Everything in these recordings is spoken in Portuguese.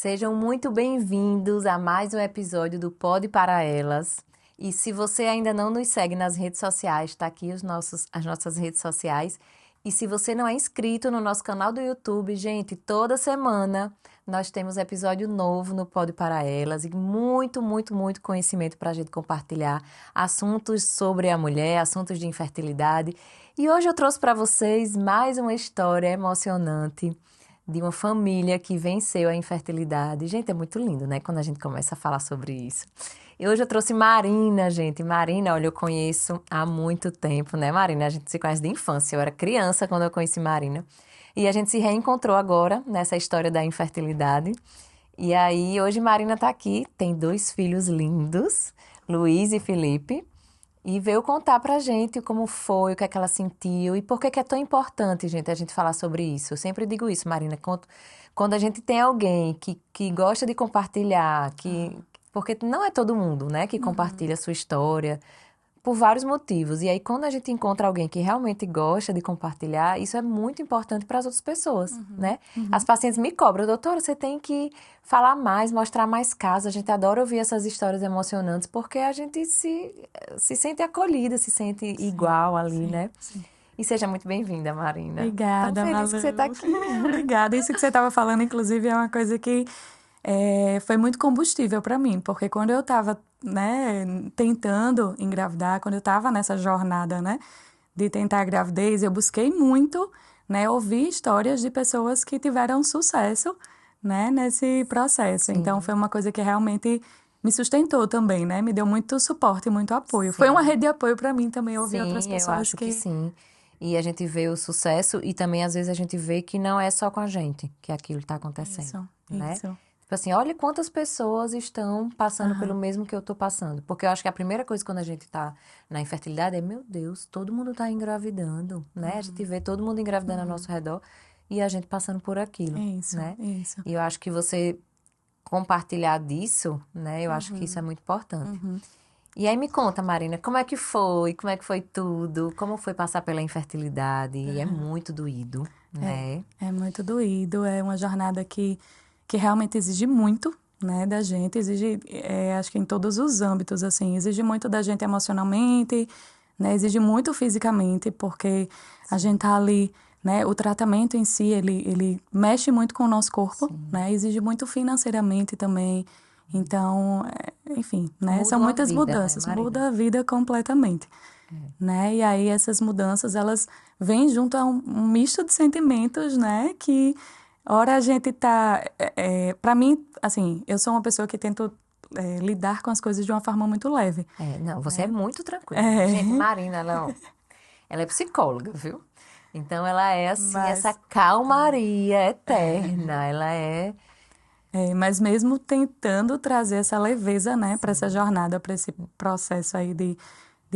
Sejam muito bem-vindos a mais um episódio do Pode para Elas. E se você ainda não nos segue nas redes sociais, está aqui as nossas redes sociais. E se você não é inscrito no nosso canal do YouTube, gente, toda semana nós temos episódio novo no Pode para Elas e muito conhecimento para a gente compartilhar assuntos sobre a mulher, assuntos de infertilidade. E hoje eu trouxe para vocês mais uma história emocionante de uma família que venceu a infertilidade. Gente, é muito lindo, né? Quando a gente começa a falar sobre isso. E hoje eu trouxe Marina, gente. Marina, olha, eu conheço há muito tempo, né, Marina? A gente se conhece de infância. Eu era criança quando eu conheci Marina. E a gente se reencontrou agora nessa história da infertilidade. E aí, hoje Marina tá aqui, tem 2 filhos lindos, Luiz e Felipe. E veio contar pra gente como foi, o que é que ela sentiu e por que é tão importante, gente, a gente falar sobre isso. Eu sempre digo isso, Marina, quando a gente tem alguém que gosta de compartilhar, porque não é todo mundo, né, que compartilha a sua história, por vários motivos. E aí, quando a gente encontra alguém que realmente gosta de compartilhar, isso é muito importante para as outras pessoas, né? As pacientes me cobram, doutora, você tem que falar mais, mostrar mais casos. A gente adora ouvir essas histórias emocionantes, porque a gente se sente acolhida, se sente igual ali, né? Sim. E seja muito bem-vinda, Marina. Obrigada, Tão feliz Malu. que você está aqui. Obrigada. Isso que você estava falando, inclusive, é uma coisa que foi muito combustível para mim, porque quando eu estava, né, tentando engravidar, quando eu estava nessa jornada, né, de tentar a gravidez, eu busquei muito, né, ouvir histórias de pessoas que tiveram sucesso, né, nesse processo. Então, foi uma coisa que realmente me sustentou também, né, me deu muito suporte, muito apoio. Foi uma rede de apoio para mim também, ouvir outras Sim, eu pessoas acho que sim. E a gente vê o sucesso e também, às vezes, a gente vê que não é só com a gente que aquilo está acontecendo, né? Isso. Tipo assim, olha quantas pessoas estão passando pelo Aham. mesmo que eu tô passando. Porque eu acho que a primeira coisa quando a gente tá na infertilidade é, meu Deus, todo mundo tá engravidando, né? A gente vê todo mundo engravidando ao nosso redor e a gente passando por aquilo, Isso, né? isso. E eu acho que você compartilhar disso, né? Eu acho que isso é muito importante. E aí me conta, Marina, como é que foi? Como é que foi tudo? Como foi passar pela infertilidade? E é muito doído, né? É muito doído, é uma jornada que realmente exige muito, né, da gente, exige, acho que em todos os âmbitos, assim, exige muito da gente emocionalmente, né, exige muito fisicamente, porque a gente tá ali, né, o tratamento em si, ele mexe muito com o nosso corpo, né, exige muito financeiramente também, então, enfim, né, Muda são uma muitas vida, né, mudanças, Marina? muda a vida completamente. Né? E aí essas mudanças, elas vêm junto a um misto de sentimentos, né? Que ora a gente tá... para mim, assim, eu sou uma pessoa que tento lidar com as coisas de uma forma muito leve. Não, você é muito tranquila. É, Gente, Marina, ela é psicóloga, viu? Então ela é assim, essa mas, calmaria eterna. Ela é. mas mesmo tentando trazer essa leveza, né, para essa jornada, para esse processo aí de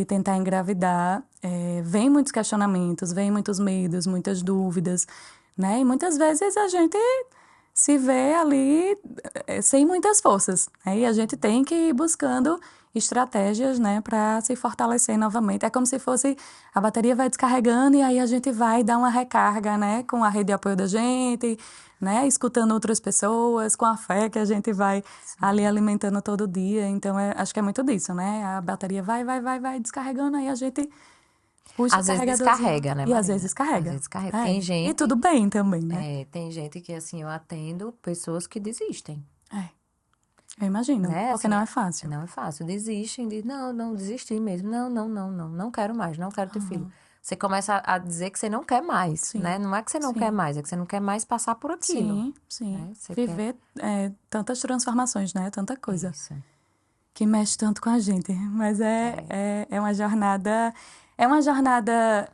tentar engravidar, vem muitos questionamentos, vem muitos medos, muitas dúvidas, né? E muitas vezes a gente se vê ali sem muitas forças, né? E a gente tem que ir buscando estratégias, né, para se fortalecer novamente. É como se fosse a bateria vai descarregando e aí a gente vai dar uma recarga, né, com a rede de apoio da gente, né, escutando outras pessoas, com a fé que a gente vai ali alimentando todo dia. Então, acho que é muito disso, né? A bateria vai descarregando, aí a gente puxa o Às vezes carregadorzinho descarrega, né, e às vezes Marina? Às descarrega. vezes descarrega. Tem E gente, tudo bem também, né? tem gente que assim, eu atendo pessoas que desistem, É, eu imagino, né? porque Assim, não é fácil. não é fácil. Desistem, dizem, não, desisti mesmo. Não quero mais, não quero ter filho. Você começa a dizer que você não quer mais, Sim, né? Não é que você não quer sim. mais, é que você não quer mais passar por aquilo, Sim, sim. né? Você quer Viver tantas transformações, né? Tanta coisa isso. que mexe tanto com a gente. Mas é uma jornada, é uma jornada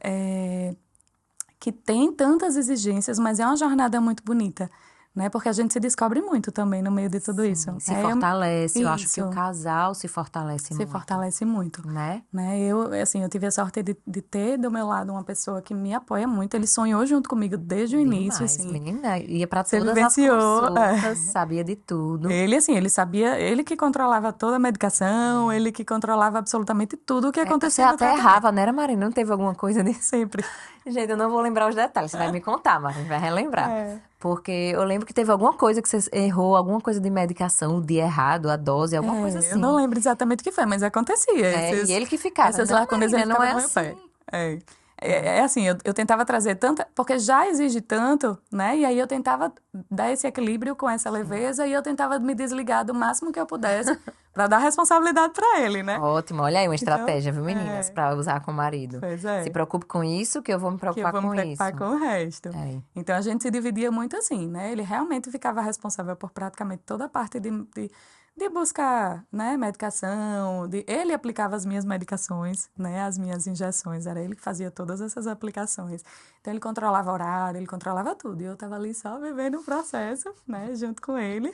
que tem tantas exigências, mas é uma jornada muito bonita, né? Porque a gente se descobre muito também no meio de tudo isso. Sim, se fortalece. Eu acho que o Isso. casal se fortalece Se muito, fortalece muito, né? né? Eu tive a sorte de ter do meu lado uma pessoa que me apoia muito. Ele sonhou junto comigo desde o início, Demais, assim. menina. Ia para Você todas as vivenciou. consultas, sabia de tudo. Ele, assim, ele sabia, ele que controlava toda a medicação, ele que controlava absolutamente tudo o que Você acontecia no até tratamento. errava, né, Marina? Não teve alguma coisa disso? Sempre. Gente, eu não vou lembrar os detalhes, você vai me contar, mas a gente vai relembrar. É. Porque eu lembro que teve alguma coisa que você errou, alguma coisa de medicação, o dia errado, a dose, alguma coisa Eu não assim. lembro exatamente o que foi, mas acontecia. E ele que ficava, Essas não, lacunas ele menina, não ficava é no meu pé. assim. É. É assim, eu tentava trazer tanta. Porque já exige tanto, né? E aí eu tentava dar esse equilíbrio com essa leveza e eu tentava me desligar do máximo que eu pudesse para dar responsabilidade para ele, né? Ótimo, olha aí uma Então, estratégia, viu, meninas, para usar com o marido. pois Se é. preocupe com isso, que eu vou me Que eu preocupar vou me com preocupar isso. com o resto. É. Então a gente se dividia muito assim, né? Ele realmente ficava responsável por praticamente toda a parte de buscar, né, medicação, ele aplicava as minhas medicações, né, as minhas injeções, era ele que fazia todas essas aplicações. Então ele controlava horário, ele controlava tudo, e eu estava ali só vivendo o processo, né, junto com ele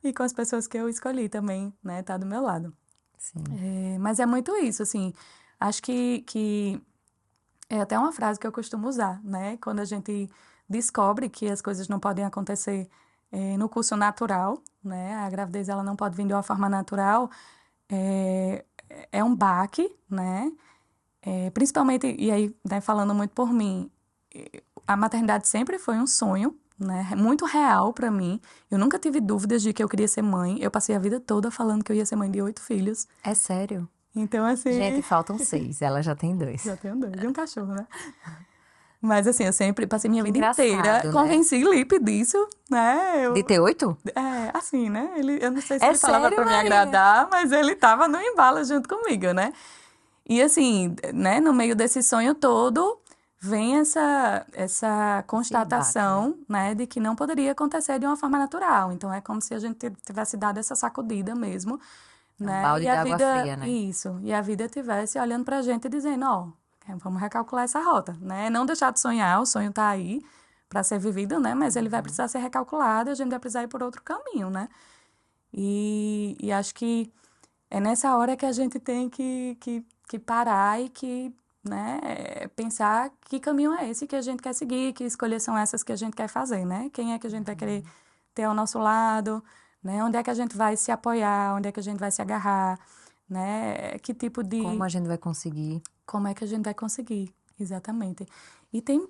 e com as pessoas que eu escolhi também, né, tá do meu lado. Sim. Mas é muito isso, assim, acho que é até uma frase que eu costumo usar, né? Quando a gente descobre que as coisas não podem acontecer no curso natural, né? A gravidez ela não pode vir de uma forma natural, é, é um baque, né? Principalmente, e aí, né, falando muito por mim, a maternidade sempre foi um sonho, né? Muito real para mim. Eu nunca tive dúvidas de que eu queria ser mãe. Eu passei a vida toda falando que eu ia ser mãe de 8 filhos. É sério. Então, assim, Gente, faltam 6, ela já tem 2. já tenho dois. E um cachorro, né? Mas assim, eu sempre passei minha Que vida inteira, engraçado, né? convenci Lipe disso, né? De ter 8? Assim, né? Eu não sei se É ele falava sério, pra me Marina? agradar, mas ele tava no embalo junto comigo, né? E assim, né, no meio desse sonho todo, vem essa Esse baque, né? constatação, né, de que não poderia acontecer de uma forma natural. Então é como se a gente tivesse dado essa sacudida mesmo, É um né? balde E de a água vida, fria, né? isso, e a vida tivesse olhando pra gente e dizendo, ó, vamos recalcular essa rota, né? Não deixar de sonhar, o sonho tá aí para ser vivido, né? Mas ele vai precisar ser recalculado, a gente vai precisar ir por outro caminho, né? E acho que é nessa hora que a gente tem que parar e que, né, pensar que caminho é esse que a gente quer seguir, que escolhas são essas que a gente quer fazer, né? Quem é que a gente vai querer ter ao nosso lado, né? Onde é que a gente vai se apoiar, onde é que a gente vai se agarrar, né? Que tipo Como de... a gente vai conseguir? Como é que a gente vai conseguir, exatamente. E tem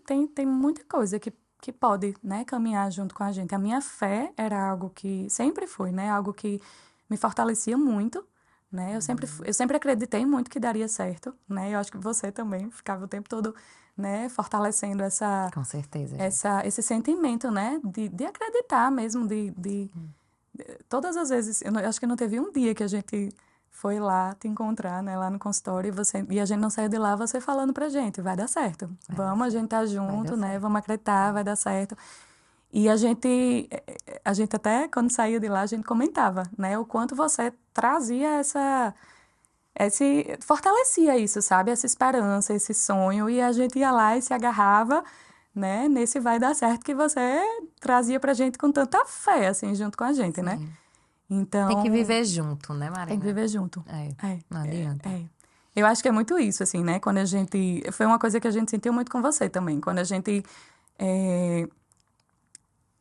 muita coisa que pode, né, caminhar junto com a gente. A minha fé era algo que sempre foi, né? Algo que me fortalecia muito, né? Eu sempre acreditei muito que daria certo, né? Eu acho que você também ficava o tempo todo, né, fortalecendo Com certeza, gente. esse sentimento, né? De acreditar mesmo, todas as vezes, eu acho que não teve um dia que a gente foi lá te encontrar, né, lá no consultório e a gente não saiu de lá, você falando pra gente, vai dar certo. Vai dar Vamos, a gente tá certo. Vai junto, dar né? certo. Vamos acreditar, vai dar certo. E a gente até quando saiu de lá, a gente comentava, né, o quanto você trazia fortalecia isso, sabe? Essa esperança, esse sonho, e a gente ia lá e se agarrava, né, nesse vai dar certo que você trazia pra gente com tanta fé, assim, junto com a gente, né? Sim. Tem que Então, viver junto, né, tem que Marina? viver junto. É, É, não adianta. Eu acho que é muito isso, assim, né? Quando a gente... Foi uma coisa que a gente sentiu muito com você também. Quando a gente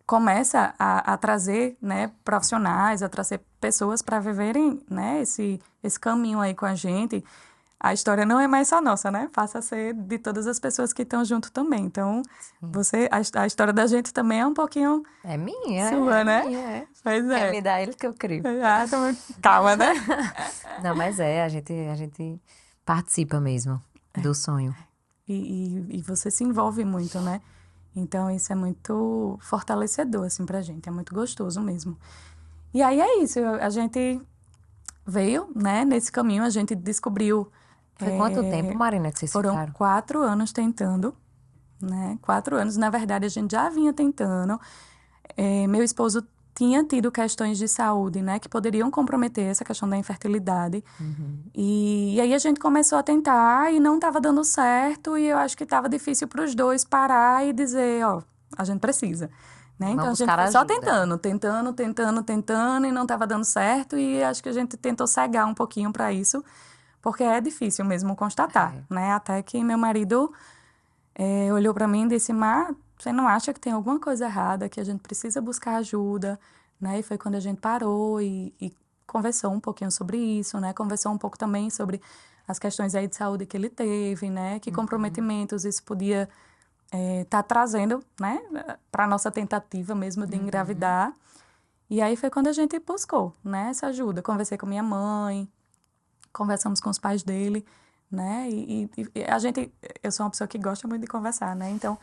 começa a trazer, né, profissionais, a trazer pessoas para viverem, né, esse caminho aí com a gente, a história não é mais só nossa, né? Passa a ser de todas as pessoas que estão junto também. Então, a história da gente também é um pouquinho É minha, sua, é né? minha, é. Pois É, é. me dá ele que eu crio. Calma, né? Não, mas a gente participa mesmo do sonho. E você se envolve muito, né? Então, isso é muito fortalecedor, assim, pra gente. É muito gostoso mesmo. E aí é isso. A gente veio, né, nesse caminho, a gente descobriu. Foi quanto tempo, Marina, que vocês Foram ficaram? 4 anos tentando, né? 4 anos. Na verdade, a gente já vinha tentando. Meu esposo tinha tido questões de saúde, né, que poderiam comprometer essa questão da infertilidade. E aí a gente começou a tentar e não estava dando certo, e eu acho que estava difícil para os dois parar e dizer, ó, a gente precisa. Né? Então a Vamos gente buscar foi só ajuda. tentando e não estava dando certo, e acho que a gente tentou cegar um pouquinho para isso, porque é difícil mesmo constatar, É. né? Até que meu marido olhou para mim e disse, Má, você não acha que tem alguma coisa errada, que a gente precisa buscar ajuda, né? E foi quando a gente parou e conversou um pouquinho sobre isso, né? Conversou um pouco também sobre as questões aí de saúde que ele teve, né? Que comprometimentos isso podia tá trazendo, né, para nossa tentativa mesmo de engravidar. E aí foi quando a gente buscou, né, essa ajuda. Conversei com minha mãe, conversamos com os pais dele, né, e eu sou uma pessoa que gosta muito de conversar, né, então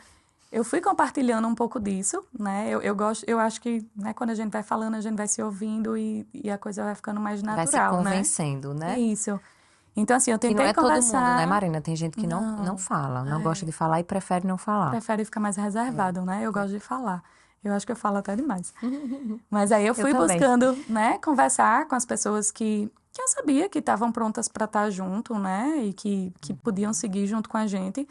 eu fui compartilhando um pouco disso, né, eu acho que, né, quando a gente vai falando, a gente vai se ouvindo e a coisa vai ficando mais Vai se natural, né. convencendo, né? Isso. Então, assim, eu Que não tentei é todo mundo, né, conversar, Marina? Tem gente que não fala, não gosta de falar e prefere não falar. prefere ficar mais reservado, né, eu gosto de falar. Eu acho que eu falo até demais. Mas aí eu Eu fui também. buscando, né, conversar com as pessoas que eu sabia que estavam prontas para estar junto, né, e que podiam seguir junto com a gente.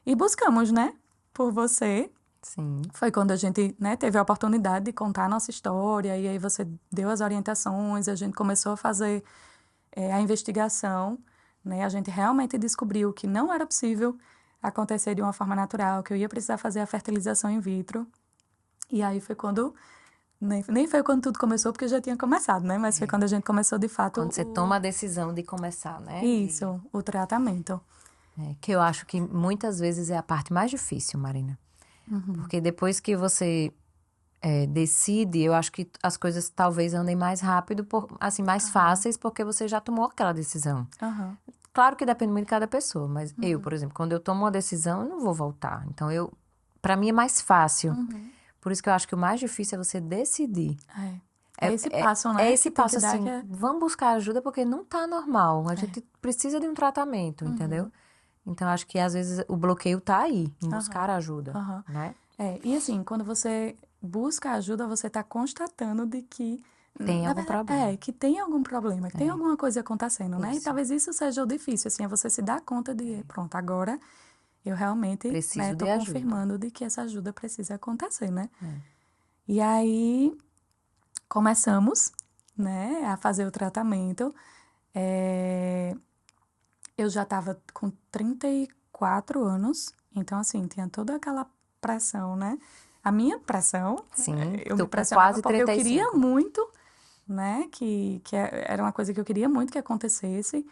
E buscamos, né, por você. Sim. Foi quando a gente, né, teve a oportunidade de contar a nossa história, e aí você deu as orientações, a gente começou a fazer a investigação, né, a gente realmente descobriu que não era possível acontecer de uma forma natural, que eu ia precisar fazer a fertilização in vitro. E aí foi quando nem foi quando tudo começou, porque já tinha começado, né? Mas foi quando a gente começou, de fato, Quando você toma a decisão de começar, né? Isso, o tratamento. Que eu acho que muitas vezes é a parte mais difícil, Marina. Porque depois que você decide, eu acho que as coisas talvez andem mais rápido, assim, mais fáceis, porque você já tomou aquela decisão. Aham. Claro que depende muito de cada pessoa, mas eu, por exemplo, quando eu tomo uma decisão, eu não vou voltar. Então, para mim é mais fácil. Por isso que eu acho que o mais difícil é você decidir. É esse passo, né? É esse que tem passo que dar assim, que é- vamos buscar ajuda porque não tá normal. A gente precisa de um tratamento, entendeu? Então, acho que às vezes o bloqueio tá aí, em buscar ajuda, Aham. né? E assim, quando você busca ajuda, você está constatando de que... Tem na algum verdade, problema. que tem algum problema, que tem alguma coisa acontecendo, né? E Isso. talvez isso seja o difícil, assim, é você se dar conta de, pronto, agora eu realmente, Preciso tô de ajuda. confirmando de que essa ajuda precisa acontecer, né? E aí começamos, né, a fazer o tratamento. Eu já estava com 34 anos, então, assim, tinha toda aquela pressão, né? A minha pressão, Sim, eu tô me com pressionava quase porque eu 35. queria muito, né, era uma coisa que eu queria muito que acontecesse.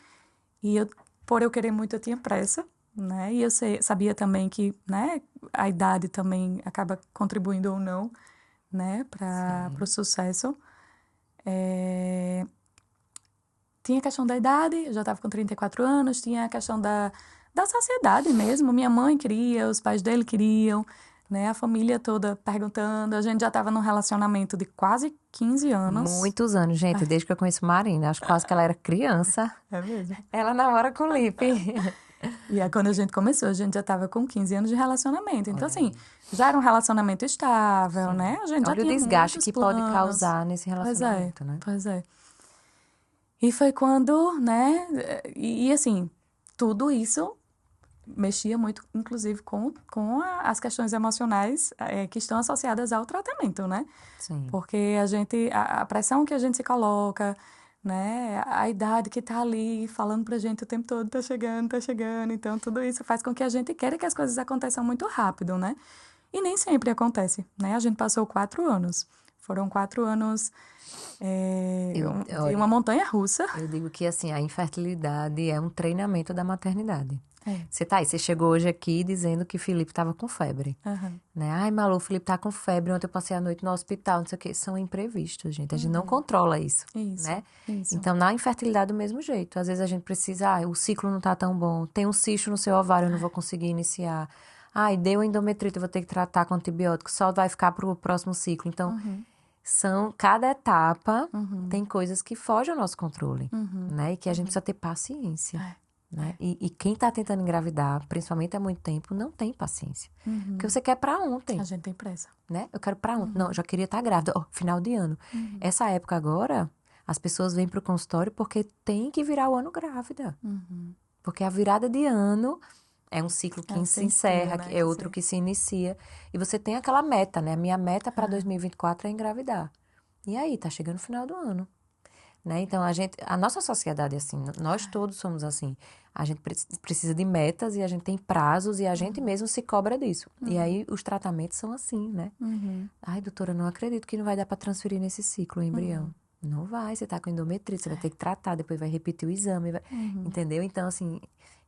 E por eu querer muito, eu tinha pressa, né? E eu sabia também que, né, a idade também acaba contribuindo ou não, né, para o sucesso. Tinha a questão da idade, eu já estava com 34 anos, tinha a questão da sociedade mesmo. Minha mãe queria, os pais dele queriam, né? A família toda perguntando. A gente já estava num relacionamento de quase 15 anos. Muitos anos, gente, desde que eu conheço Marina. Acho quase que ela era criança. É mesmo. Ela namora com o Lipe. E aí, quando a gente começou, a gente já estava com 15 anos de relacionamento. Então, Olha assim, aí. já era um relacionamento estável, né? A gente já Olha o tinha desgaste muitos que pode planos. causar nesse Pois é, relacionamento, né? pois é. E foi quando, né? E assim, tudo isso mexia muito, inclusive, com as questões emocionais que estão associadas ao tratamento, né? Sim. Porque a pressão que a gente se coloca, né? A idade que tá ali falando pra gente o tempo todo, tá chegando, tá chegando. Então, tudo isso faz com que a gente queira que as coisas aconteçam muito rápido, né? E nem sempre acontece, né? A gente passou 4 anos. Foram 4 anos de Olha, uma montanha russa. eu digo que assim, a infertilidade é um treinamento da maternidade. É. Você chegou hoje aqui dizendo que Felipe estava com febre, Aham. né? Ai, Malu, o Felipe tá com febre, ontem eu passei a noite no hospital, não sei o quê. São imprevistos, gente. A gente não controla isso, Isso, né? isso. Então, na infertilidade, do mesmo jeito. Às vezes a gente precisa, o ciclo não tá tão bom, tem um cisto no seu ovário, eu não vou conseguir iniciar. Ai, deu endometrite, eu vou ter que tratar com antibiótico, só vai ficar pro próximo ciclo. Então, cada etapa tem coisas que fogem ao nosso controle, né? E que a gente precisa ter paciência. Né? E quem tá tentando engravidar, principalmente há muito tempo, não tem paciência. Porque você quer pra ontem, A gente tem pressa. né? Eu quero pra ontem. Não, já queria estar grávida. Ó, final de ano. Essa época agora, as pessoas vêm pro consultório porque tem que virar o ano grávida. Porque a virada de ano é um ciclo que se encerra, né? é outro que se inicia. E você tem aquela meta, né? A minha meta para 2024 é engravidar. E aí, tá chegando o final do ano. Né? Então, a nossa sociedade é assim, nós todos somos assim. A gente precisa de metas e a gente tem prazos e a gente mesmo se cobra disso. E aí, os tratamentos são assim, né? Ai, doutora, não acredito que não vai dar para transferir nesse ciclo o embrião. Não vai, você tá com endometrite, você vai ter que tratar, depois vai repetir o exame, entendeu? Então, assim,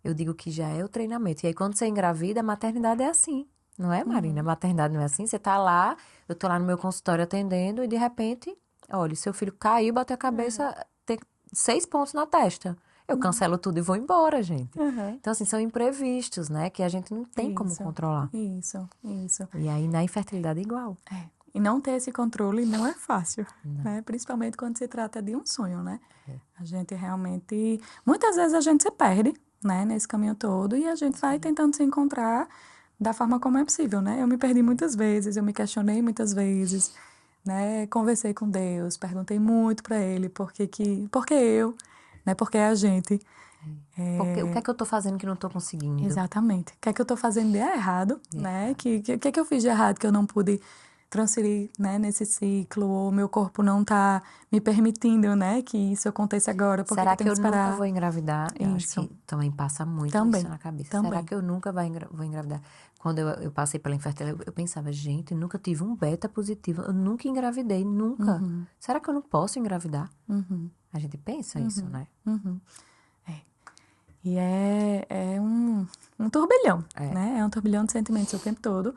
eu digo que já é o treinamento. E aí, quando você engravida, a maternidade é assim. Não é, Marina? Maternidade não é assim? Você tá lá, eu tô lá no meu consultório atendendo e de repente, olha, seu filho caiu, bateu a cabeça, tem 6 pontos na testa. Eu cancelo tudo e vou embora, gente. Aham. Então, assim, são imprevistos, né? Que a gente não tem como Isso, controlar. isso. E aí, na infertilidade, é igual. É. E não ter esse controle não é fácil, né? Principalmente quando se trata de um sonho, né? A gente realmente... Muitas vezes a gente se perde, né? Nesse caminho todo e a gente vai tentando se encontrar da forma como é possível, né? Eu me perdi muitas vezes, eu me questionei muitas vezes, né? Conversei com Deus, perguntei muito para Ele por que eu, né? Por que a gente... Porque, o que é que eu tô fazendo que não tô conseguindo? Exatamente. O que é que eu tô fazendo de errado, né? Que é que eu fiz de errado que eu não pude transferir, né, nesse ciclo, ou meu corpo não tá me permitindo, né, que isso aconteça agora, porque Será eu que tenho eu que nunca esperar. vou engravidar? Eu acho Isso. que também passa muito Também, isso na cabeça. Será também. que eu nunca vou engravidar? Quando eu passei pela infertilidade, eu pensava, gente, eu nunca tive um beta positivo. Eu nunca engravidei, nunca. Será que eu não posso engravidar? A gente pensa isso, né? E é um turbilhão, né? É um turbilhão de sentimentos o tempo todo.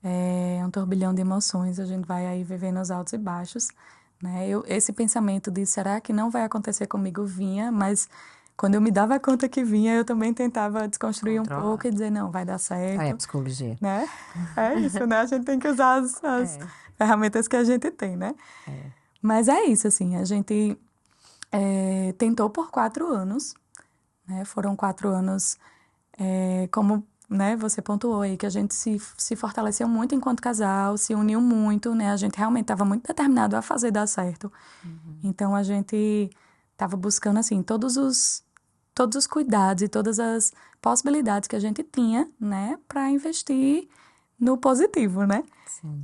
É um turbilhão de emoções. A gente vai aí vivendo os altos e baixos, né? Esse pensamento de será que não vai acontecer comigo vinha, mas quando eu me dava conta que vinha, eu também tentava desconstruir um Controlar. pouco e dizer, não, vai dar Aí é certo, psicologia. né? É isso, né? A gente tem que usar as ferramentas que a gente tem, né? Mas é isso, assim, a gente tentou por 4 anos, né? Foram 4 anos, como, né, você pontuou aí, que a gente se fortaleceu muito enquanto casal, se uniu muito, né? A gente realmente estava muito determinado a fazer dar certo. Então, a gente estava buscando, assim, todos os cuidados e todas as possibilidades que a gente tinha, né, para investir no positivo, né? Sim.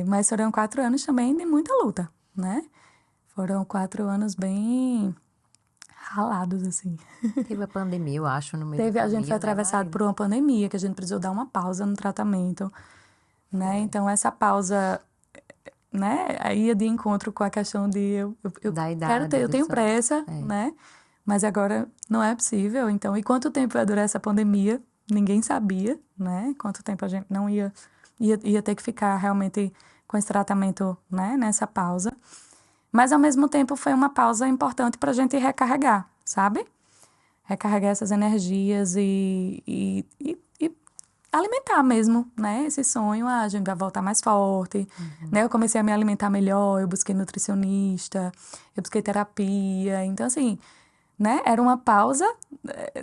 Mas foram 4 anos também de muita luta, né? Foram 4 anos bem ralados, assim. Teve a pandemia, eu acho, no meio do A gente foi caminho, né, atravessado por Marina? uma pandemia, que a gente precisou dar uma pausa no tratamento, né? Então, essa pausa, né, aí ia de encontro com a questão de eu Da quero ter, idade, eu do tenho seu... pressa, né? Mas agora não é possível. Então, e quanto tempo ia durar essa pandemia? Ninguém sabia, né? Quanto tempo a gente não ia ter que ficar realmente com esse tratamento, né, nessa pausa. Mas, ao mesmo tempo, foi uma pausa importante para a gente recarregar, sabe? Recarregar essas energias e alimentar mesmo, né? Esse sonho, a gente vai voltar mais forte, né? Eu comecei a me alimentar melhor, eu busquei nutricionista, eu busquei terapia. Então, assim, né? Era uma pausa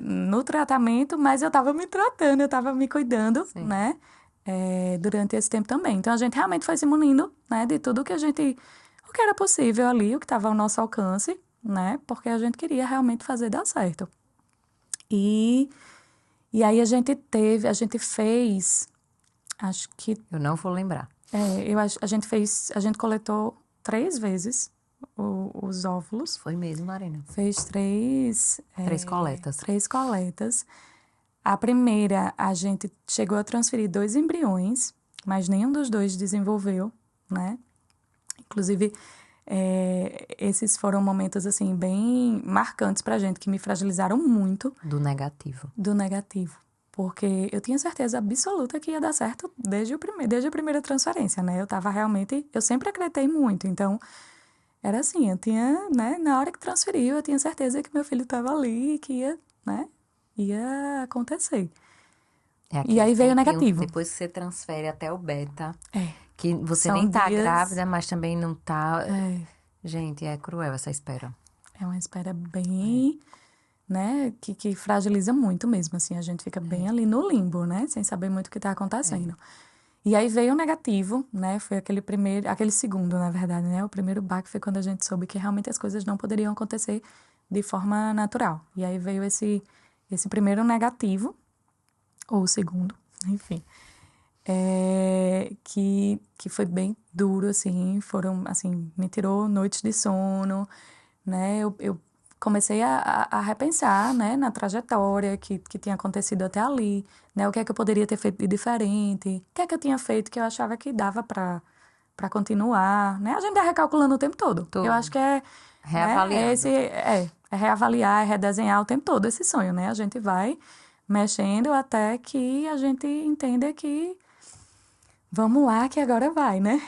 no tratamento, mas eu tava me tratando, eu tava me cuidando, Sim. né? Durante esse tempo também. Então, a gente realmente foi se munindo, né? De tudo que o que era possível ali, o que estava ao nosso alcance, né? Porque a gente queria realmente fazer dar certo. E aí a gente fez, acho que, Eu não vou lembrar. a gente coletou 3 vezes os óvulos, Foi mesmo, Marina. fez 3 coletas. 3 coletas. A primeira, a gente chegou a transferir 2 embriões, mas nenhum dos dois desenvolveu, né? Inclusive, esses foram momentos, assim, bem marcantes pra gente, que me fragilizaram muito Do negativo. do negativo. Porque eu tinha certeza absoluta que ia dar certo desde a primeira transferência, né? Eu sempre acreditei muito. Então, era assim, eu tinha, né? Na hora que transferiu, eu tinha certeza que meu filho estava ali e que ia, né? Ia acontecer. É E aí aquele veio o tempinho, negativo. depois que você transfere até o beta, É. que você São nem tá dias- grávida, mas também não tá... É. Gente, é cruel essa espera. É uma espera bem, né, que fragiliza muito mesmo, assim, a gente fica bem ali no limbo, né, sem saber muito o que está acontecendo. E aí veio o negativo, né, foi aquele segundo, na verdade, né, o primeiro baque foi quando a gente soube que realmente as coisas não poderiam acontecer de forma natural. E aí veio esse primeiro negativo, ou o segundo, enfim, que foi bem duro, assim, me tirou noites de sono, né, eu comecei a repensar, né, na trajetória que tinha acontecido até ali, né, o que é que eu poderia ter feito de diferente, o que é que eu tinha feito que eu achava que dava para continuar, né, a gente tá recalculando o tempo todo. Tudo. Eu acho que Reavaliando. é reavaliar, é redesenhar o tempo todo esse sonho, né, a gente vai mexendo até que a gente entenda que vamos lá que agora vai, né?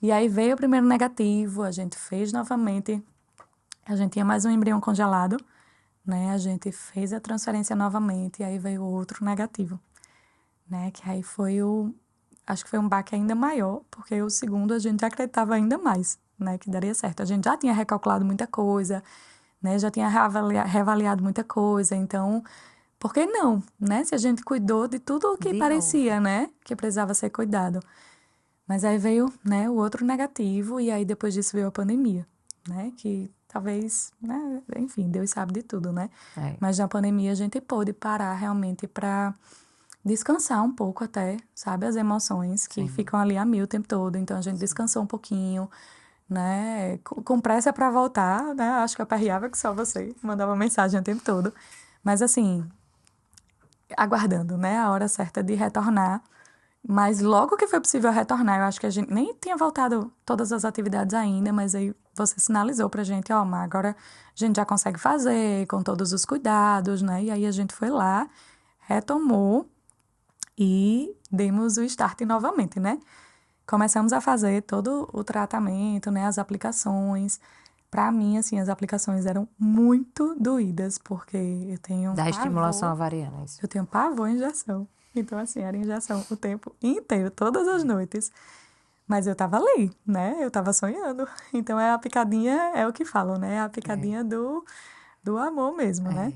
E aí veio o primeiro negativo, a gente fez novamente, a gente tinha mais um embrião congelado, né? A gente fez a transferência novamente e aí veio outro negativo, né? Que aí acho que foi um baque ainda maior, porque o segundo a gente acreditava ainda mais, né? Que daria certo. A gente já tinha recalculado muita coisa, né? Já tinha reavaliado muita coisa, então, por que não, né? Se a gente cuidou de tudo o que De parecia, novo. né? Que precisava ser cuidado. Mas aí veio, né, o outro negativo e aí depois disso veio a pandemia, né? Que talvez, né? Enfim, Deus sabe de tudo, né? É. Mas na pandemia a gente pôde parar realmente para descansar um pouco até, sabe? As emoções que Sim. ficam ali a mil o tempo todo. Então a gente descansou um pouquinho, né? Com pressa para voltar, né? Acho que eu aperreava que só você mandava mensagem o tempo todo. Mas assim, aguardando, né? A hora certa de retornar. Mas logo que foi possível retornar, eu acho que a gente nem tinha voltado todas as atividades ainda, mas aí você sinalizou pra gente, ó, mas agora a gente já consegue fazer com todos os cuidados, né? E aí a gente foi lá, retomou e demos o start novamente, né? Começamos a fazer todo o tratamento, né? As aplicações. Pra mim, assim, as aplicações eram muito doídas, porque eu tenho Da estimulação pavor, ovariana, isso. eu tenho pavor em injeção. Então, assim, era injeção o tempo inteiro, todas as noites. Mas eu tava ali, né? Eu tava sonhando. Então, é a picadinha, é o que falam, né? É a É, picadinha do amor mesmo, né?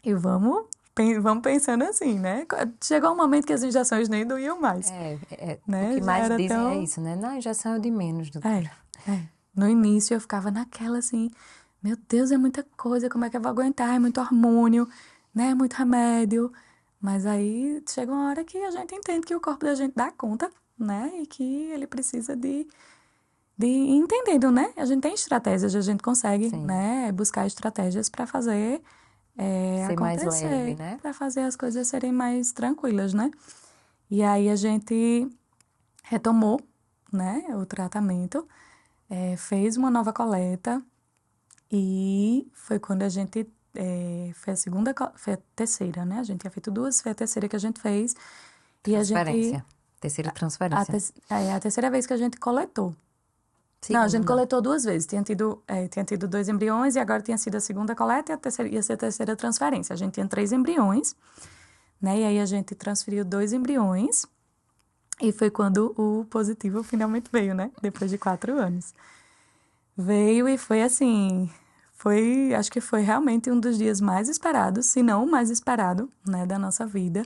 é. E vamos pensando assim, né? Chegou um momento que as injeções nem doíam mais, O que né? Já mais era dizem é tão... isso, né? Não, injeção é o de menos, doutora. É. No início eu ficava naquela assim, meu Deus, é muita coisa, como é que eu vou aguentar? É muito hormônio, né? É muito remédio. Mas aí chega uma hora que a gente entende que o corpo da gente dá conta, né? E que ele precisa de ir entendendo, né? A gente tem estratégias, a gente consegue, Sim. né? Buscar estratégias para fazer Ser mais leve, acontecer, né? para fazer as coisas serem mais tranquilas, né? E aí a gente retomou, né? O tratamento, fez uma nova coleta. E foi quando a gente. Foi a segunda. Foi a terceira, né? A gente tinha feito duas, foi a terceira que a gente fez. E a gente. Transferência. Terceira A, transferência. a terceira vez que a gente coletou. Não, a gente Segunda. coletou duas vezes. Tinha tido dois embriões e agora tinha sido a segunda coleta e a terceira, ia ser a terceira transferência. A gente tinha 3 embriões, né? E aí a gente transferiu 2 embriões. E foi quando o positivo finalmente veio, né? Depois de 4 anos. Veio e foi assim, acho que foi realmente um dos dias mais esperados, se não o mais esperado, né, da nossa vida.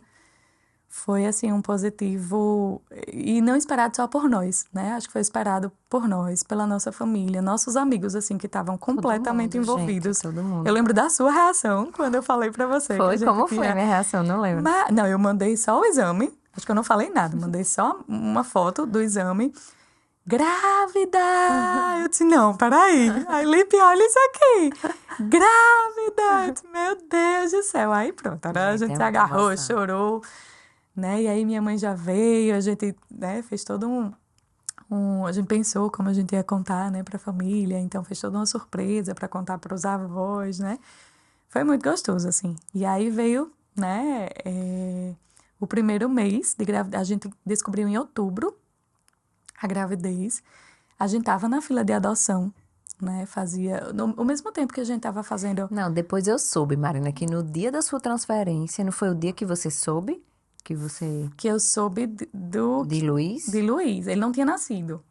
Foi assim um positivo e não esperado só por nós, né? Acho que foi esperado por nós, pela nossa família, nossos amigos assim que estavam Todo completamente mundo, gente, envolvidos. todo Eu mundo. lembro da sua reação quando eu falei pra você que a Foi? gente Como foi tinha minha reação? Não lembro. Não, eu mandei só o exame. Acho que eu não falei nada, mandei só uma foto do exame. Grávida! Eu disse, não, peraí. Aí, Lipe, olha isso aqui. Grávida! Eu disse, meu Deus do céu. Aí pronto, a Gente, gente é se muita agarrou, emoção. chorou, né? E aí minha mãe já veio, a gente, né, fez todo a gente pensou como a gente ia contar, né, pra família, então fez toda uma surpresa pra contar pros avós, né? Foi muito gostoso, assim. E aí veio, né, o primeiro mês de gravidez, a gente descobriu em outubro a gravidez. A gente tava na fila de adoção, né? Fazia ao mesmo tempo que a gente tava fazendo, Não, depois eu soube, Marina, que no dia da sua transferência, não foi o dia que você soube? Que você. que eu soube De de Luiz? Luiz. Ele não tinha nascido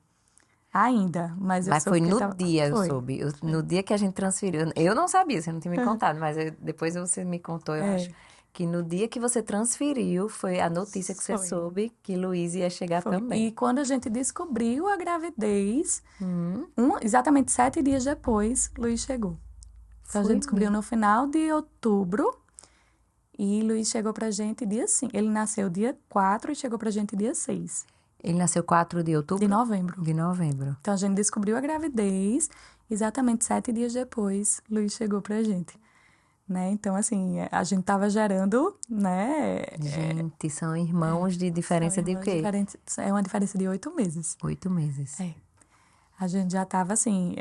ainda, mas eu Mas soube foi que ele no tava. dia, eu Foi. soube. No dia que a gente transferiu. Eu não sabia, você não tinha me contado, mas depois você me contou, eu acho. É, Que no dia que você transferiu, foi a notícia que você foi. soube que Luiz ia chegar Foi. E também. quando a gente descobriu a gravidez, Hum, exatamente 7 dias depois, Luiz chegou. Então a foi gente descobriu mesmo. no final de outubro e Luiz chegou pra gente dia 5. Ele nasceu dia 4 e chegou pra gente dia 6 Ele nasceu 4 de de outubro? novembro. De novembro. Então a gente descobriu a gravidez, exatamente 7 dias depois, Luiz chegou pra gente, né? Então, assim, a gente tava gerando, né? Gente, são irmãos de São diferença de o irmãos quê? diferentes, é uma diferença de 8 meses. 8 meses. É. A gente já tava assim,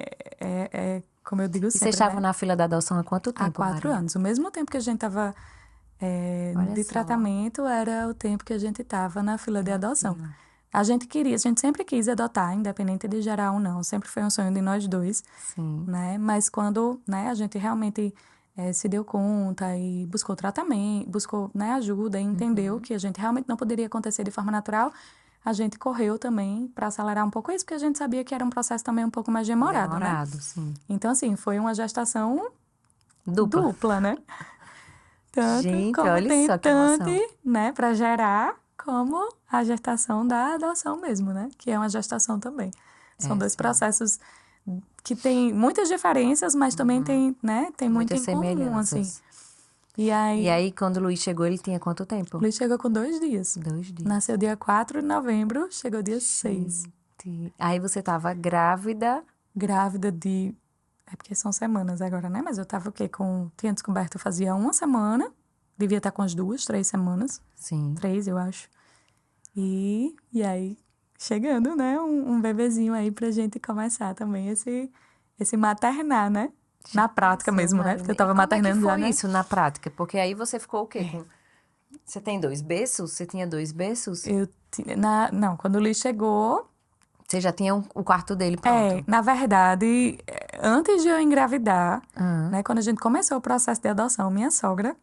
como eu digo E vocês sempre, estavam né? na fila da adoção há quanto Há tempo, quatro Marina? anos. O mesmo tempo que a gente tava Olha de só. tratamento era o tempo que a gente estava na fila de adoção. A gente sempre quis adotar, independente de gerar ou não. Sempre foi um sonho de nós dois, Sim. né? Mas quando, né, a gente realmente se deu conta e buscou tratamento, buscou, né, ajuda e entendeu que a gente realmente não poderia acontecer de forma natural, a gente correu também para acelerar um pouco isso, porque a gente sabia que era um processo também um pouco mais demorado, né? Demorado, sim. Então, assim, foi uma gestação Dupla. dupla, né? Tanto Gente, como olha só que tentante, emoção. né, para gerar, como a gestação da adoção mesmo, né? Que é uma gestação também. São dois Sim. processos que têm muitas diferenças, mas também tem, né, tem muito Muitas em comum, assim. semelhanças. E aí, E aí, quando o Luiz chegou, ele tinha quanto tempo? Luiz chegou com 2 dias. 2 dias. Nasceu dia 4 de novembro, chegou dia 6. Aí você tava grávida. Grávida de... É porque são semanas agora, né? Mas eu tava o quê? Tinha descoberto fazia 1 semana. Devia estar com as 3 semanas. Sim. 3, eu acho. E aí, chegando, né? Um bebezinho aí pra gente começar também esse maternar, né? Na prática Pensou, mesmo, né? Marina. Porque eu E tava como é que maternando já, foi né? isso na prática? Porque aí você ficou o quê? Você tem 2 berços? Você tinha 2 berços? Não, quando o Luiz chegou, Você já tinha o quarto dele pronto? na verdade, antes de eu engravidar, Aham. né? Quando a gente começou o processo de adoção, minha sogra,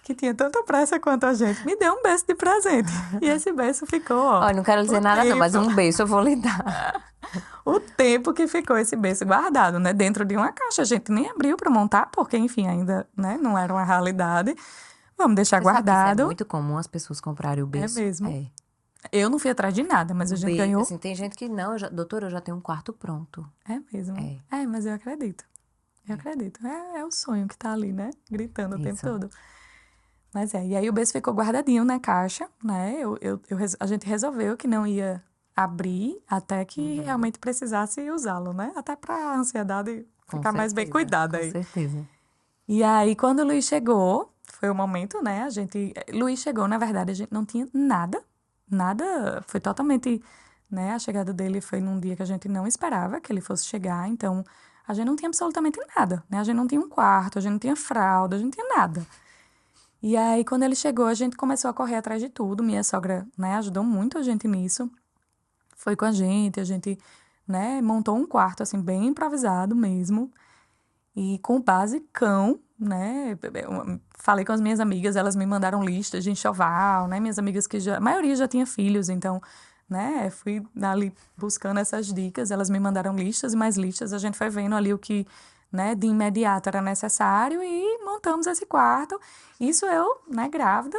que tinha tanta pressa quanto a gente, me deu um berço de presente. E esse berço ficou, ó, Olha, não quero dizer o nada não, mas tempo, um beijo eu vou lhe dar. o tempo que ficou esse berço guardado, né? Dentro de uma caixa. A gente nem abriu para montar, porque, enfim, ainda, né? Não era uma realidade. Vamos deixar Você sabe que isso é guardado. muito comum as pessoas comprarem o É berço? mesmo. É. Eu não fui atrás de nada, mas a gente ganhou. Assim, tem gente que não, doutora, eu já tenho um quarto pronto. É mesmo. É. Mas eu acredito. Eu acredito. É o sonho que tá ali, né? Gritando o tempo Isso. todo. Mas e aí o berço ficou guardadinho na caixa, né? A gente resolveu que não ia abrir até que realmente precisasse usá-lo, né? Até pra ansiedade Com ficar mais bem certeza, cuidada com aí. certeza. E aí, quando o Luiz chegou, foi o momento, né? Luiz chegou, na verdade, a gente não tinha nada, nada, foi totalmente, né? A chegada dele foi num dia que a gente não esperava que ele fosse chegar, então a gente não tinha absolutamente nada, né? A gente não tinha um quarto, a gente não tinha fralda, a gente não tinha nada. E aí, quando ele chegou, a gente começou a correr atrás de tudo. Minha sogra, né, ajudou muito a gente nisso. Foi com a gente, né, montou um quarto, assim, bem improvisado mesmo. E com o basicão, né? Eu falei com as minhas amigas, elas me mandaram listas de enxoval, né? Minhas amigas a maioria já tinha filhos, então, né? Fui ali buscando essas dicas, elas me mandaram listas e mais listas, a gente foi vendo ali o que, né, de imediato era necessário e montamos esse quarto. Isso eu, né, grávida.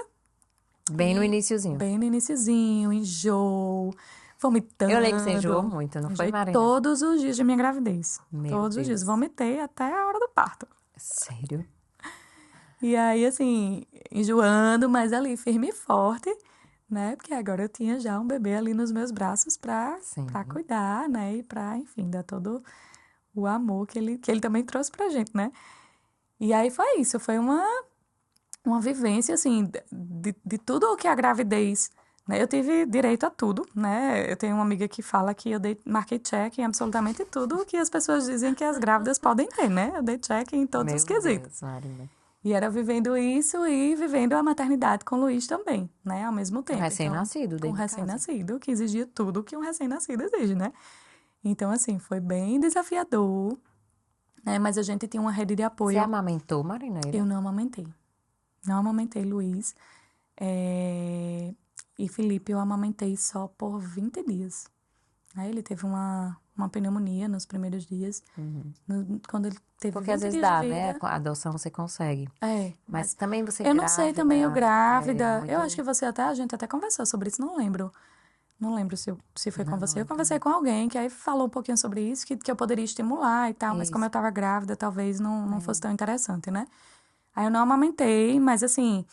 Bem no iniciozinho. Bem no iniciozinho, enjoo, vomitando. Eu lembro que você enjoou muito, não foi, Enjoei Marina? todos os dias de minha gravidez. Meu Todos os dias. Deus. Vomitei até a hora do parto. Sério? E aí, assim, enjoando, mas ali, firme e forte, né? Porque agora eu tinha já um bebê ali nos meus braços Sim. pra cuidar, né? E pra, enfim, dar todo o amor que ele também trouxe pra gente, né? E aí foi isso, foi uma vivência, assim, de tudo o que a gravidez, né? Eu tive direito a tudo, né? Eu tenho uma amiga que fala que marquei check em absolutamente tudo que as pessoas dizem que as grávidas podem ter, né? Eu dei check em todos os quesitos. Deus, Marina. E era vivendo isso e vivendo a maternidade com o Luiz também, né? Ao mesmo tempo. Recém-nascido, Com dentro de casa. recém-nascido, que exigia tudo que um recém-nascido exige, né? Então, assim, foi bem desafiador, né? Mas a gente tinha uma rede de Você apoio. amamentou, Marina? Eu não amamentei. Não amamentei Luiz. E Felipe eu amamentei só por 20 dias. Aí ele teve uma pneumonia nos primeiros dias. Quando ele teve Porque 20 às vezes dias de dá, vida. né? Com a adoção você consegue. Mas também você eu não sei também o grávida. muito... Eu acho que a gente até conversou sobre isso, não lembro. Não lembro se foi com você. Eu conversei com alguém que aí falou um pouquinho sobre isso, que eu poderia estimular e tal, mas como eu tava grávida, talvez não fosse tão interessante, né? Aí eu não amamentei, mas assim,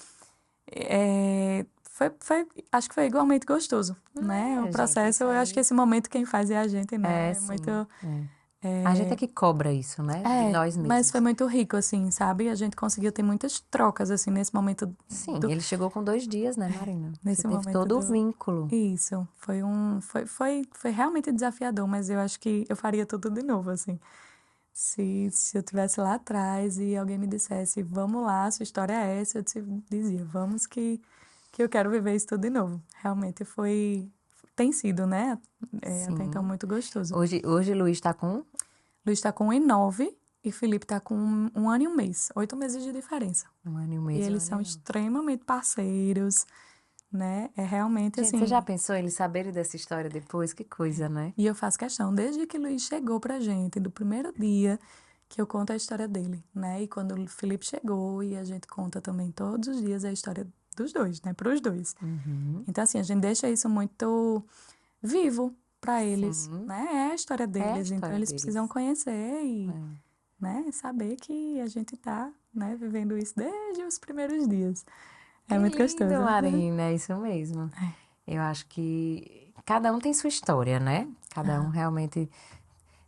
acho que foi igualmente gostoso, né? O gente, processo, isso eu acho que aí... esse momento quem faz é a gente, né? sim. Muito. A gente é que cobra isso, né? De nós mesmos. Mas foi muito rico, assim, sabe? A gente conseguiu ter muitas trocas, assim, nesse momento. Sim, ele chegou com 2 dias, né, Marina? Nesse Você teve momento todo o vínculo. Isso, foi realmente desafiador, mas eu acho que eu faria tudo de novo, assim. Se eu estivesse lá atrás e alguém me dissesse, vamos lá, sua história é essa, dizia, vamos que eu quero viver isso tudo de novo. Realmente tem sido, né? Até então Sim. muito gostoso. Hoje Luiz está com... Luiz está com 1 e 9 e Felipe está com 1 ano e 1 mês. 8 meses de diferença. 1 ano e 1 E mês. eles são extremamente parceiros, né? É realmente Gente, assim. você já pensou eles saberem dessa história depois? Que coisa, né? E eu faço questão, desde que Luiz chegou pra gente, do primeiro dia, que eu conto a história dele, né? E quando o Felipe chegou, e a gente conta também todos os dias a história dos dois, né? Pros dois. Então, assim, a gente deixa isso muito vivo pra eles, Sim. né? É a história deles, então história eles deles. precisam conhecer e, né, saber que a gente tá, né, vivendo isso desde os primeiros dias. É Que muito gostoso. lindo, Marina, é isso mesmo. Eu acho que cada um tem sua história, né? Cada um realmente...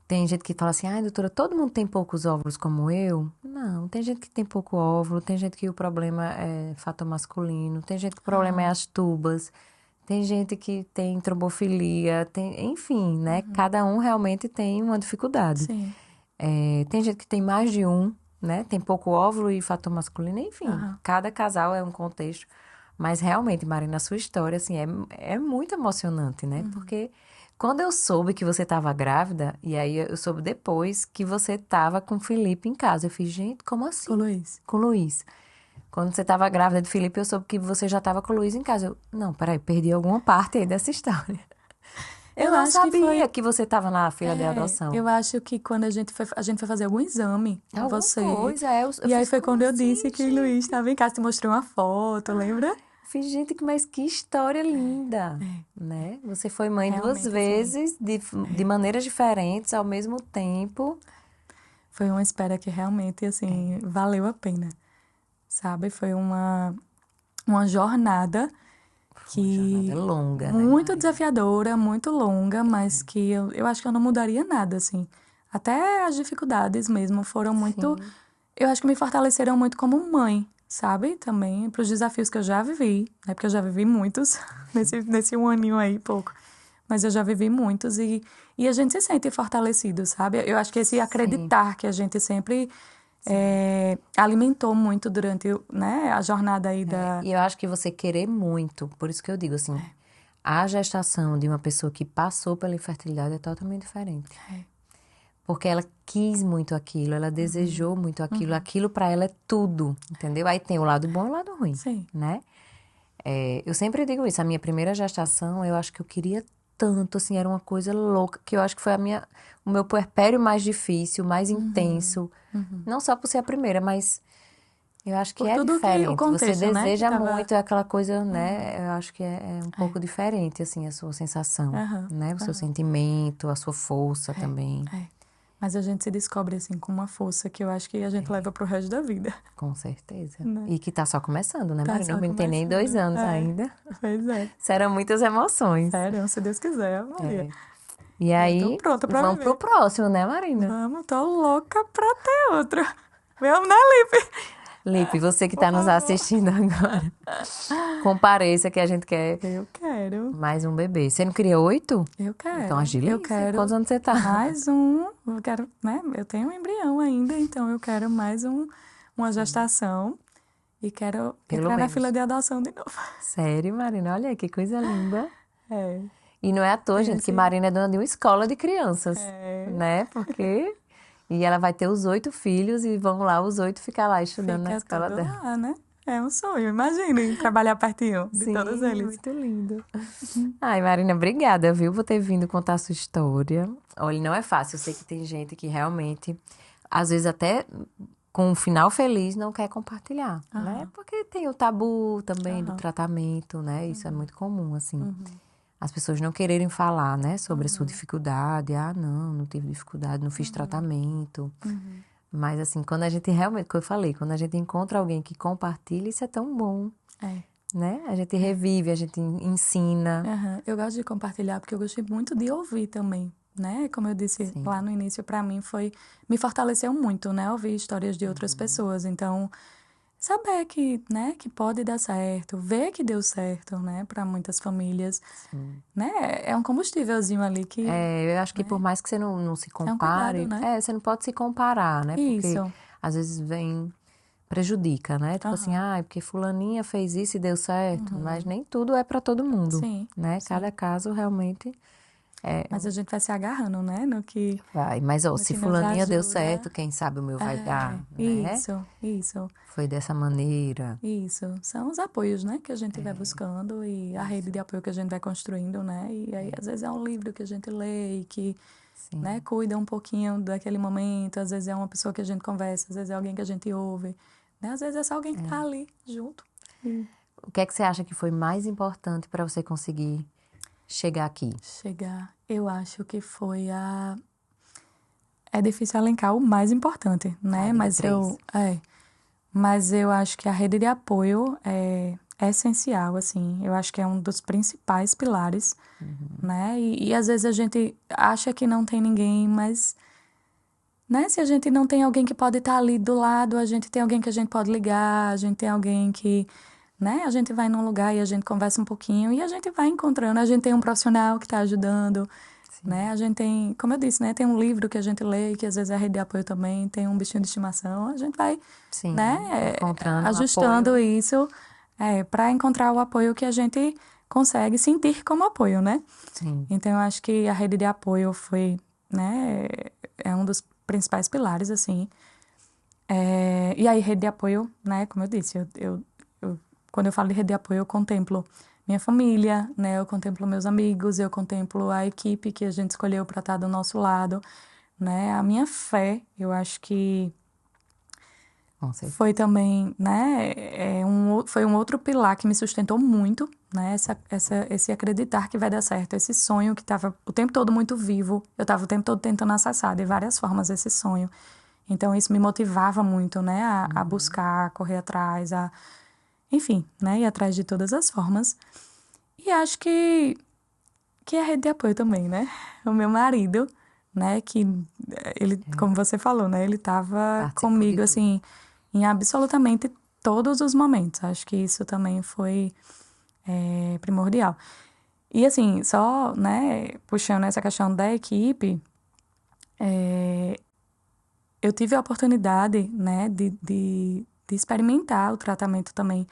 Tem gente que fala assim, ai, doutora, todo mundo tem poucos óvulos como eu? Não, tem gente que tem pouco óvulo, tem gente que o problema é fator masculino, tem gente que o problema é as tubas, tem gente que tem trombofilia, enfim, né? Cada um realmente tem uma dificuldade. Sim. Tem gente que tem mais de um, né? Tem pouco óvulo e fator masculino, enfim. Cada casal é um contexto. Mas realmente, Marina, a sua história, assim, é muito emocionante, né? Porque quando eu soube que você estava grávida, e aí eu soube depois que você estava com o Felipe em casa. Eu fiz, gente, como assim? Com o Luiz. Com o Luiz. Quando você estava grávida de Felipe, eu soube que você já estava com o Luiz em casa. Eu, não, peraí, perdi alguma parte aí dessa história. Eu não acho que sabia que você estava na fila de adoção. Eu acho que quando a gente foi fazer algum exame com Alguma você. coisa, eu E aí fiz, foi como quando eu assim, disse que o gente? Luiz estava em casa, te mostrei uma foto, lembra? Fiz, gente, mas que história linda, né? Você foi mãe duas Realmente, vezes, de maneiras diferentes, ao mesmo tempo. Foi uma espera que realmente, assim, valeu a pena, sabe? Foi uma jornada Foi uma jornada longa, né, muito Marina? desafiadora, muito longa, mas que eu acho que eu não mudaria nada, assim. Até as dificuldades mesmo foram muito... Eu acho que me fortaleceram muito como mãe, sabe? Também para os desafios que eu já vivi, né? Porque eu já vivi muitos nesse 1 aninho aí, pouco. Mas eu já vivi muitos e a gente se sente fortalecido, sabe? Eu acho que esse acreditar que a gente sempre alimentou muito durante, né, a jornada aí da... E eu acho que você querer muito, por isso que eu digo assim, a gestação de uma pessoa que passou pela infertilidade é totalmente diferente. Porque ela quis muito aquilo, ela desejou muito aquilo, aquilo pra ela é tudo, entendeu? Aí tem o lado bom e o lado ruim, Sim. né? Eu sempre digo isso, a minha primeira gestação, eu acho que eu queria tanto, assim, era uma coisa louca, que eu acho que foi o meu puerpério mais difícil, mais intenso. Não só por ser a primeira, mas eu acho que Por é tudo que o diferente. Você contexto, né, que deseja tava... muito, é aquela coisa, né? Eu acho que é um pouco diferente, assim, a sua sensação, né? O seu sentimento, a sua força também. Mas a gente se descobre, assim, com uma força que eu acho que a gente leva pro resto da vida. Com certeza. Né? E que tá só começando, né, Tá Marina? só Não tem nem começando. 2 anos ainda. Pois é. Serão muitas emoções. Sério, se Deus quiser, Maria. E Eu aí, tô pronta pra vamos viver. pro próximo, né, Marina? Vamos, tô louca pra ter outro. Vamos, né, Lipe? Lipe, você que Por tá nos favor. assistindo agora, compareça que a gente quer Eu quero. mais um bebê. Você não queria 8? Eu quero. Então agilize. Eu quero Quantos anos você tá? mais um. Eu quero, né? Eu tenho um embrião ainda, então eu quero mais uma gestação. E quero Pelo entrar na menos. fila de adoção de novo. Sério, Marina? Olha que coisa linda. É. E não é à toa, Tem gente, que esse- Marina é dona de uma escola de crianças, né? Porque... E ela vai ter os 8 filhos e vão lá os 8 ficar lá estudando na Fica escola tudo dela. lá, né? É um sonho. Imagine trabalhar pertinho de Sim, todos eles. muito lindo. Ai, Marina, obrigada, viu, por ter vindo contar a sua história. Olha, não é fácil. Eu sei que tem gente que realmente, às vezes até com um final feliz, não quer compartilhar, né? Porque tem o tabu também do tratamento, né? Isso é muito comum, assim. As pessoas não quererem falar, né, sobre a sua dificuldade. Ah, não tive dificuldade, não fiz tratamento. Mas, assim, quando a gente realmente, como eu falei, quando a gente encontra alguém que compartilha, isso é tão bom, né? A gente revive, a gente ensina. Eu gosto de compartilhar porque eu gostei muito de ouvir também, né? Como eu disse lá no início, pra mim me fortaleceu muito, né? Ouvir histórias de outras pessoas. Então, saber que, né, que pode dar certo, ver que deu certo, né, para muitas famílias, né, é um combustívelzinho ali que, Eu acho que por né, mais que você não se é um cuidado, compare, né? você não pode se comparar, né? Porque Isso. às vezes prejudica, né? Tipo assim, Aham. porque fulaninha fez isso e deu certo, mas Uhum. nem tudo é para todo mundo, Sim, né? Cada sim. caso realmente Mas a gente vai se agarrando, né, vai. Mas, ó, no se que nos fulaninha deu ajuda. certo, quem sabe o meu vai dar, É, né? isso. Foi dessa maneira. Isso, são os apoios, né, que a gente vai buscando e a rede Isso. de apoio que a gente vai construindo, né, e aí às vezes é um livro que a gente lê e que, né, Sim. cuida um pouquinho daquele momento, às vezes é uma pessoa que a gente conversa, às vezes é alguém que a gente ouve, né, às vezes é só alguém que tá ali junto. E O que é que você acha que foi mais importante para você conseguir chegar aqui? chegar, eu acho que foi a... É difícil elencar o mais importante, né, Diga três. Mas eu acho que a rede de apoio é essencial, assim. Eu acho que é um dos principais pilares, né? E às vezes a gente acha que não tem ninguém, mas, né? Se a gente não tem alguém que pode estar ali do lado, a gente tem alguém que a gente pode ligar, a gente tem alguém que, né? A gente vai num lugar e a gente conversa um pouquinho e a gente vai encontrando. A gente tem um profissional que está ajudando, Sim. né? A gente tem, como eu disse, né? Tem um livro que a gente lê, que às vezes é rede de apoio também, tem um bichinho de estimação, a gente vai, né? Sim. Encontrando Ajustando apoio. isso para encontrar o apoio que a gente consegue sentir como apoio, né? Sim. Então, eu acho que a rede de apoio foi, né? É um dos principais pilares, assim. E aí, rede de apoio, né? Como eu disse, quando eu falo de rede de apoio, eu contemplo minha família, né? Eu contemplo meus amigos, eu contemplo a equipe que a gente escolheu para estar do nosso lado, né? A minha fé, eu acho que Com certeza. foi também, né? Foi um outro pilar que me sustentou muito, né? Esse acreditar que vai dar certo, esse sonho que estava o tempo todo muito vivo, eu estava o tempo todo tentando acessar de várias formas esse sonho. Então, isso me motivava muito, né? A buscar, a correr atrás, enfim, né? Ir atrás de todas as formas. E acho que é a rede de apoio também, né? O meu marido, né? Que ele, como você falou, né? Ele estava Participou de comigo, tudo. assim, em absolutamente todos os momentos. Acho que isso também foi primordial. E, assim, só, né? Puxando essa questão da equipe, eu tive a oportunidade, né? De experimentar o tratamento também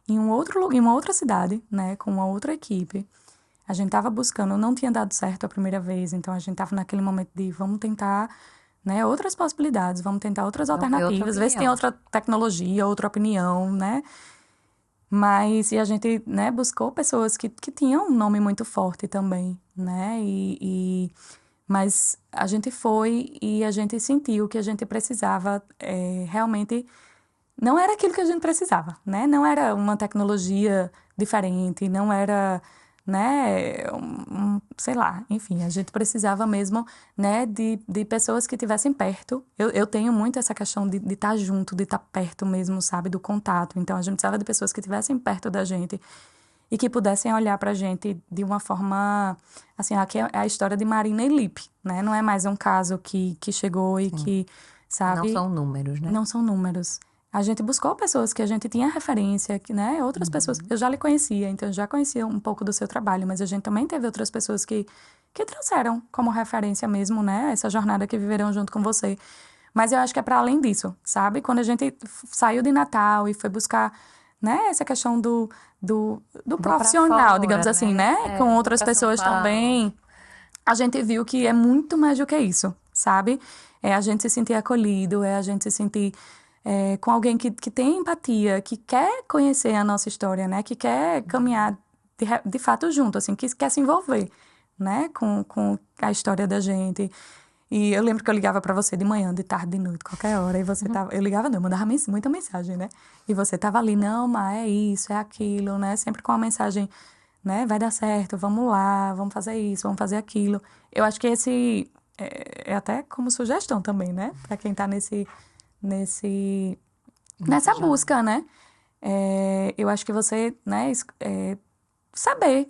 em em uma outra cidade, né? Com uma outra equipe. A gente estava buscando, não tinha dado certo a primeira vez, então a gente estava naquele momento de vamos tentar, né, outras possibilidades, vamos tentar outras Vamos ver outra alternativas, ver se tem opinião. outra tecnologia, outra opinião, né? Mas e a gente, né, buscou pessoas que tinham um nome muito forte também, né? Mas a gente foi e a gente sentiu que a gente precisava realmente não era aquilo que a gente precisava, né? Não era uma tecnologia diferente, não era, né, sei lá, enfim, a gente precisava mesmo, né, de pessoas que estivessem perto. Eu tenho muito essa questão de estar junto, de estar perto mesmo, sabe, do contato. Então, a gente precisava de pessoas que estivessem perto da gente e que pudessem olhar pra gente de uma forma, assim, aqui é a história de Marina e Lipe, né? Não é mais um caso que chegou e Sim. que, Não sabe, são números, né? não são números. A gente buscou pessoas que a gente tinha referência, que, né? Outras pessoas. Eu já lhe conhecia, então eu já conhecia um pouco do seu trabalho, mas a gente também teve outras pessoas que trouxeram como referência mesmo, né? Essa jornada que viverão junto com você. Mas eu acho que é para além disso, sabe? Quando a gente saiu de Natal e foi buscar, né? Essa questão do Vou pra profissional, fora, digamos assim, né? né? Com Vou outras pra São pessoas Paulo. também a gente viu que é muito mais do que isso, sabe? É a gente se sentir acolhido, é a gente se sentir com alguém que tem empatia, que quer conhecer a nossa história, né? Que quer caminhar de fato junto, assim, que quer se envolver, né? Com a história da gente. E eu lembro que eu ligava pra você de manhã, de tarde, de noite, qualquer hora, e você tava... Eu ligava não, eu mandava muita mensagem, né? E você tava ali, não, mas é isso, é aquilo, né? Sempre com uma mensagem, né? Vai dar certo, vamos lá, vamos fazer isso, vamos fazer aquilo. Eu acho que esse é até como sugestão também, né? Pra quem tá nesse, Nessa nessa jornada. busca, né? Eu acho que você, né? Saber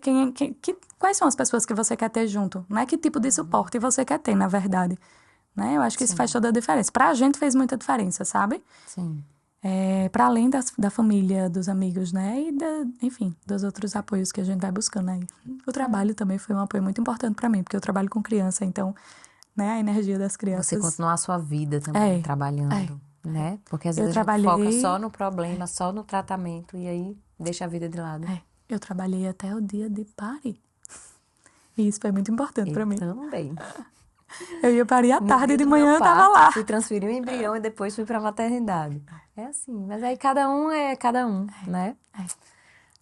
quais são as pessoas que você quer ter junto, né? Que tipo de suporte você quer ter, na verdade, né? Eu acho que isso faz Sim, toda a diferença. Pra gente fez muita diferença, sabe? sim. para além da família, dos amigos, né? E, enfim, dos outros apoios que a gente vai buscando aí. O trabalho também foi um apoio muito importante para mim, porque eu trabalho com criança, então, né, a energia das Você crianças... continuar a sua vida também, É, trabalhando, né? Porque às eu vezes a gente foca trabalhei... só no problema, só no tratamento, e aí deixa a vida de lado. Eu trabalhei até o dia de parir. E isso foi muito importante para Eu mim. também. Eu ia parir à No tarde dia e de do meu manhã eu tava parto, lá. fui transferir o embrião e depois fui pra maternidade. É assim, mas aí cada um é cada um, né?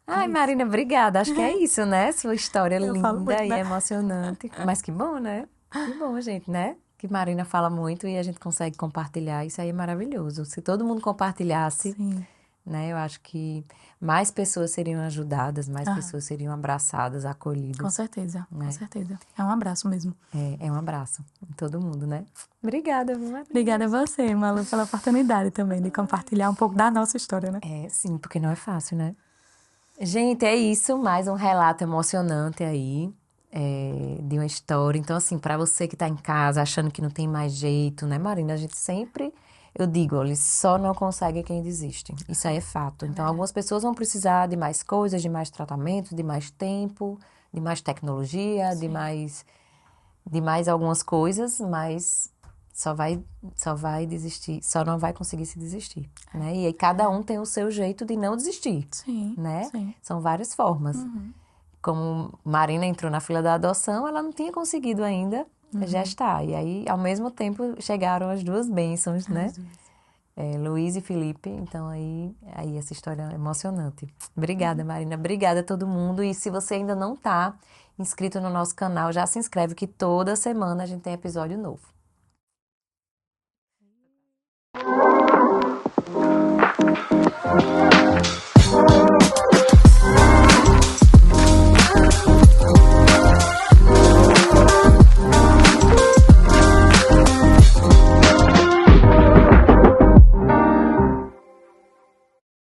Ai, isso. Marina, obrigada. Acho que é isso, né? Sua história Eu falo linda muito, e né? emocionante. Mas que bom, né? Que bom, gente, né? Que Marina fala muito e a gente consegue compartilhar. Isso aí é maravilhoso. Se todo mundo compartilhasse, Sim. né? Eu acho que mais pessoas seriam ajudadas, mais Aham. pessoas seriam abraçadas, Com acolhidas. certeza, com Né? certeza. É um abraço mesmo. É um abraço em todo mundo, né? Obrigada, viu, Marina? Obrigada a você, Malu, pela oportunidade também de compartilhar um pouco da nossa história, né? É, sim, porque não é fácil, né? Gente, é isso. Mais um relato emocionante aí, de uma história. Então, assim, pra você que tá em casa achando que não tem mais jeito, né, Marina? A gente sempre, eu digo, olha, só não consegue quem desiste. Isso aí é fato. Então, algumas pessoas vão precisar de mais coisas, de mais tratamento, de mais tempo, de mais tecnologia, de mais algumas coisas, mas só vai desistir, só não vai conseguir se desistir, né? E aí cada um tem o seu jeito de não desistir, Sim, né? sim. São várias formas. Como Marina entrou na fila da adoção, ela não tinha conseguido ainda gestar. E aí, ao mesmo tempo, chegaram as duas bênçãos, né? Luiz e Felipe. Então, aí essa história é emocionante. Obrigada, Marina. Obrigada a todo mundo. E se você ainda não tá inscrito no nosso canal, já se inscreve que toda semana a gente tem episódio novo.